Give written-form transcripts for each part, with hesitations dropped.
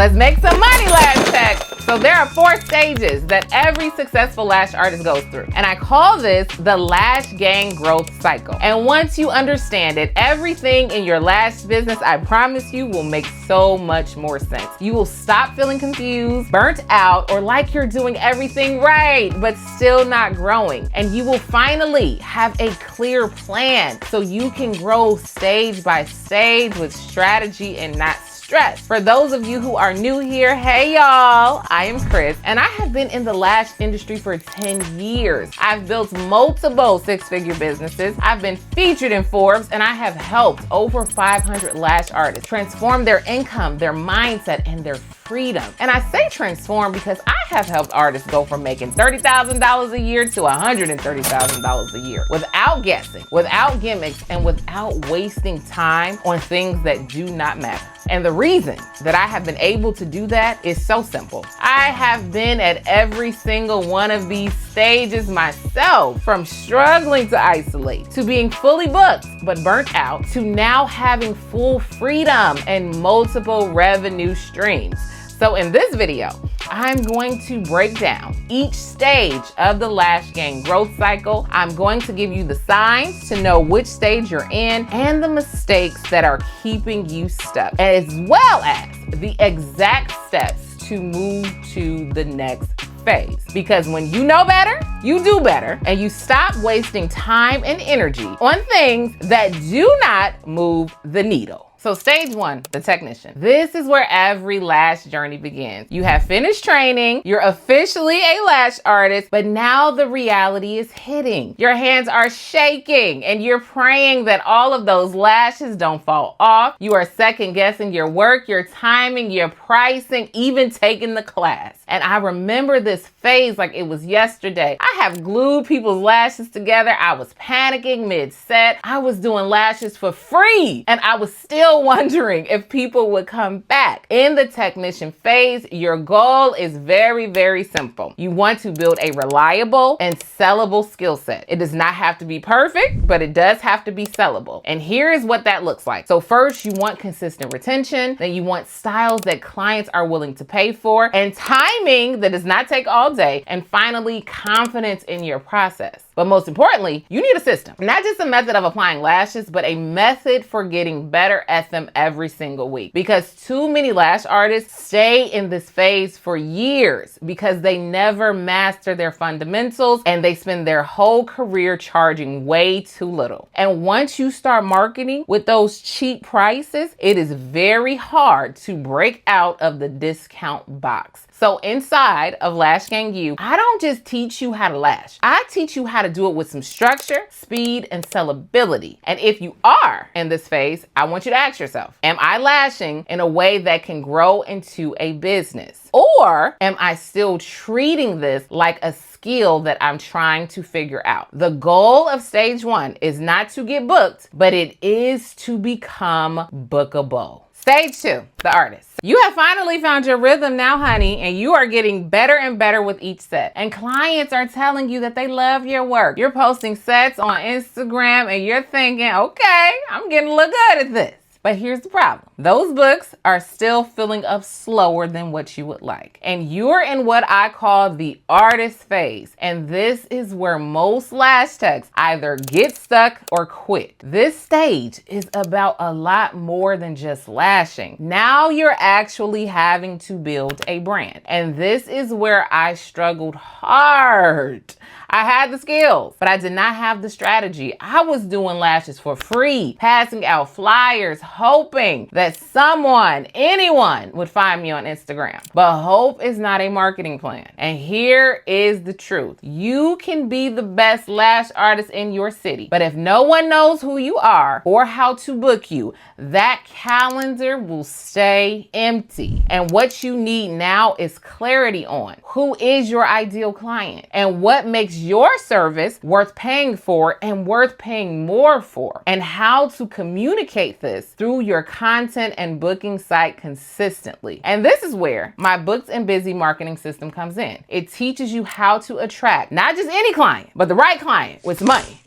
Let's make some money, Lash Tech. So there are 4 stages that every successful lash artist goes through. And I call this the Lash Gang Growth Cycle. And once you understand it, everything in your lash business, I promise you, will make so much more sense. You will stop feeling confused, burnt out, or like you're doing everything right, but still not growing. And you will finally have a clear plan so you can grow stage by stage with strategy and not stress. For those of you who are new here, hey y'all, I am Chris, and I have been in the lash industry for 10 years. I've built multiple 6-figure businesses. I've been featured in Forbes, and I have helped over 500 lash artists transform their income, their mindset, and their freedom. And I say transform because I have helped artists go from making $30,000 a year to $130,000 a year without guessing, without gimmicks, and without wasting time on things that do not matter. And the reason that I have been able to do that is so simple. I have been at every single one of these stages myself, from struggling to isolate, to being fully booked but burnt out, to now having full freedom and multiple revenue streams. So in this video, I'm going to break down each stage of the Lash Gang Growth Cycle. I'm going to give you the signs to know which stage you're in and the mistakes that are keeping you stuck, as well as the exact steps to move to the next phase. Because when you know better, you do better, and you stop wasting time and energy on things that do not move the needle. So stage 1, the technician. This is where every lash journey begins. You have finished training, you're officially a lash artist, but now the reality is hitting. Your hands are shaking and you're praying that all of those lashes don't fall off. You are second guessing your work, your timing, your pricing, even taking the class. And I remember this phase like it was yesterday. I have glued people's lashes together. I was panicking mid-set. I was doing lashes for free, and I was still wondering if people would come back. In the technician phase, your goal is very, very simple. You want to build a reliable and sellable skill set. It does not have to be perfect, but it does have to be sellable. And here is what that looks like. So first, you want consistent retention. Then you want styles that clients are willing to pay for, and timing that does not take all day. And finally, confidence in your process. But most importantly, you need a system. Not just a method of applying lashes, but a method for getting better at them every single week. Because too many lash artists stay in this phase for years because they never master their fundamentals, and they spend their whole career charging way too little. And once you start marketing with those cheap prices, it is very hard to break out of the discount box. So inside of Lash Gang U, I don't just teach you how to lash. I teach you how to do it with some structure, speed, and sellability. And if you are in this phase, I want you to ask yourself, am I lashing in a way that can grow into a business? Or am I still treating this like a skill that I'm trying to figure out? The goal of stage 1 is not to get booked, but it is to become bookable. Stage 2, the artist. You have finally found your rhythm now, honey, and you are getting better and better with each set. And clients are telling you that they love your work. You're posting sets on Instagram and you're thinking, okay, I'm getting a little good at this. But here's the problem. Those books are still filling up slower than what you would like. And you're in what I call the artist phase. And this is where most lash techs either get stuck or quit. This stage is about a lot more than just lashing. Now you're actually having to build a brand. And this is where I struggled hard. I had the skills, but I did not have the strategy. I was doing lashes for free, passing out flyers, hoping that someone, anyone would find me on Instagram. But hope is not a marketing plan. And here is the truth. You can be the best lash artist in your city, but if no one knows who you are or how to book you, that calendar will stay empty. And what you need now is clarity on who is your ideal client and what makes your service worth paying for and worth paying more for, and how to communicate this through your content and booking site consistently. And this is where my Booked and Busy marketing system comes in. It teaches you how to attract not just any client, but the right client with money.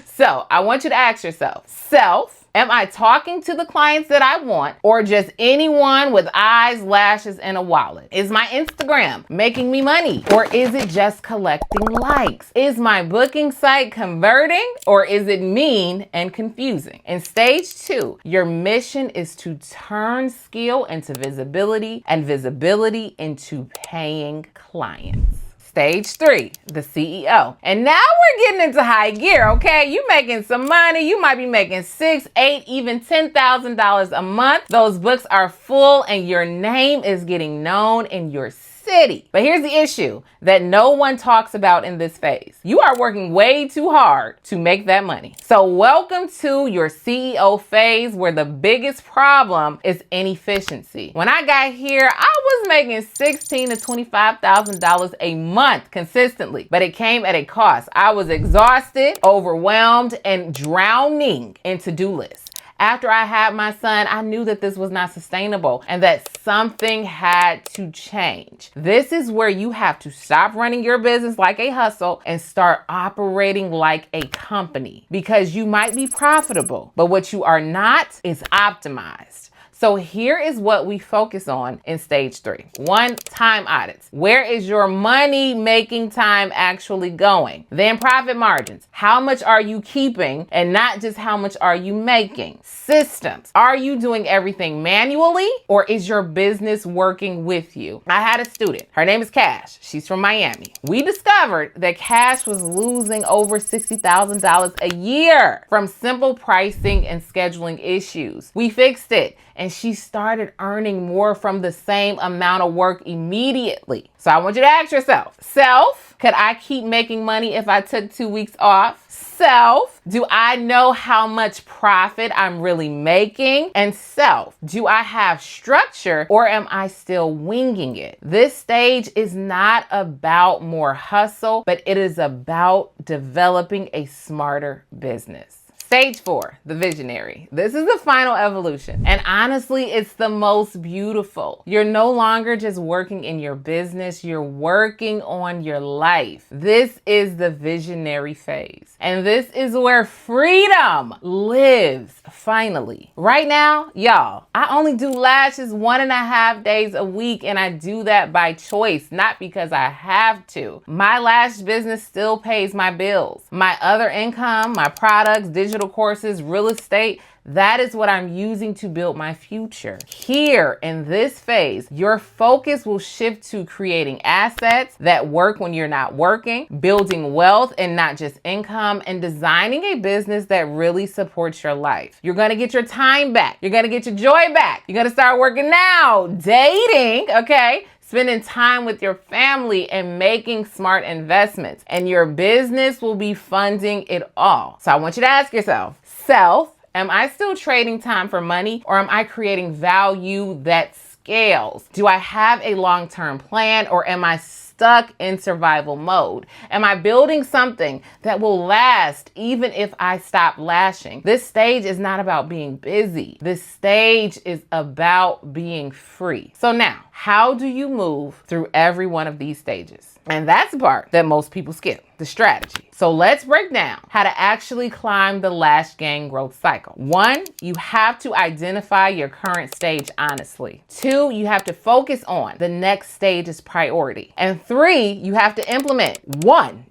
So I want you to ask yourself, self Am I talking to the clients that I want, or just anyone with eyes, lashes, and a wallet? Is my Instagram making me money, or is it just collecting likes? Is my booking site converting, or is it mean and confusing? In stage 2, your mission is to turn skill into visibility and visibility into paying clients. Stage 3, the CEO. And now we're getting into high gear, okay? You making some money. You might be making $6, $8, even $10,000 a month. Those books are full and your name is getting known in your city. But here's the issue that no one talks about in this phase. You are working way too hard to make that money. So welcome to your CEO phase, where the biggest problem is inefficiency. When I got here, I was making $16,000 to $25,000 a month consistently, but it came at a cost. I was exhausted, overwhelmed, and drowning in to-do lists. After I had my son, I knew that this was not sustainable and that something had to change. This is where you have to stop running your business like a hustle and start operating like a company, because you might be profitable, but what you are not is optimized. So here is what we focus on in stage 3. 1, time audits. Where is your money making time actually going? Then profit margins. How much are you keeping, and not just how much are you making? Systems. Are you doing everything manually, or is your business working with you? I had a student. Her name is Cash. She's from Miami. We discovered that Cash was losing over $60,000 a year from simple pricing and scheduling issues. We fixed it, and she started earning more from the same amount of work immediately. So I want you to ask yourself, self, could I keep making money if I took 2 weeks off? Self, do I know how much profit I'm really making? And self, do I have structure, or am I still winging it? This stage is not about more hustle, but it is about developing a smarter business. Stage 4, the visionary. This is the final evolution. And honestly, it's the most beautiful. You're no longer just working in your business, you're working on your life. This is the visionary phase. And this is where freedom lives, finally. Right now, y'all, I only do lashes 1.5 days a week, and I do that by choice, not because I have to. My lash business still pays my bills. My other income, my products, digital courses, real estate, that is what I'm using to build my future. Here in this phase, your focus will shift to creating assets that work when you're not working, building wealth and not just income, and designing a business that really supports your life. You're gonna get your time back. You're gonna get your joy back. You're gonna start working now, dating, okay? Spending time with your family and making smart investments. And your business will be funding it all. So I want you to ask yourself, self, am I still trading time for money, or am I creating value that scales? Do I have a long-term plan, or am I stuck in survival mode? Am I building something that will last even if I stop lashing? This stage is not about being busy. This stage is about being free. So now, how do you move through every one of these stages? And that's the part that most people skip, the strategy. So let's break down how to actually climb the Lash Gang growth cycle. 1, you have to identify your current stage honestly. 2, you have to focus on the next stage's priority. And 3, you have to implement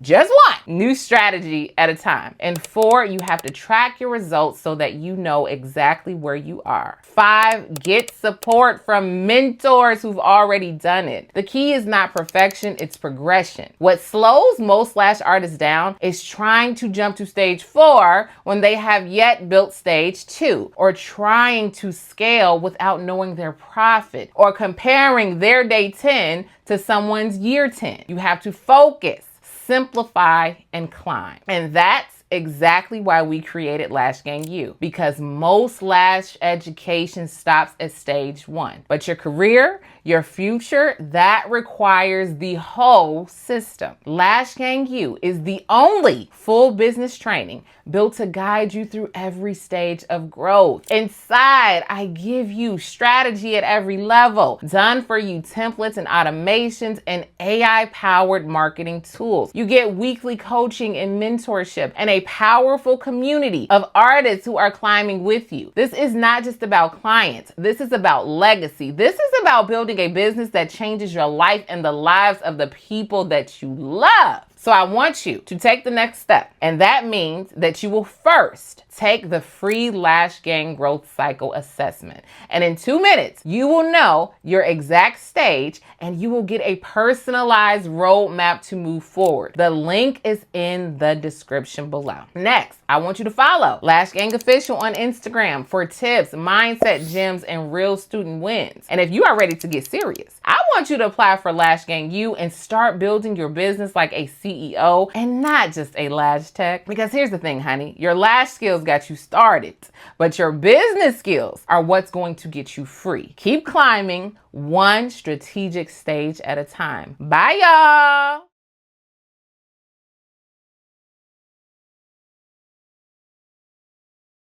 just one new strategy at a time. And 4, you have to track your results so that you know exactly where you are. 5, get support from mentors who've already done it. The key is not perfection, it's progression. What slows most lash artists down is trying to jump to stage 4 when they have yet built stage 2, or trying to scale without knowing their profit, or comparing their day 10 to someone's year 10. You have to focus, simplify, and climb. And that's exactly why we created Lash Gang U, because most lash education stops at stage 1. But your career, Your future, that requires the whole system. Lash Gang U is the only full business training built to guide you through every stage of growth. Inside, I give you strategy at every level, done for you templates and automations and AI-powered marketing tools. You get weekly coaching and mentorship and a powerful community of artists who are climbing with you. This is not just about clients. This is about legacy. This is about building a business that changes your life and the lives of the people that you love. So I want you to take the next step, and that means that you will first take the free Lash Gang Growth Cycle assessment. And in 2 minutes, you will know your exact stage and you will get a personalized roadmap to move forward. The link is in the description below. Next, I want you to follow Lash Gang Official on Instagram for tips, mindset gems, and real student wins. And if you are ready to get serious, I want you to apply for Lash Gang U and start building your business like a CEO and not just a lash tech. Because here's the thing, honey, your lash skills got you started, but your business skills are what's going to get you free. Keep climbing one strategic stage at a time. Bye, y'all.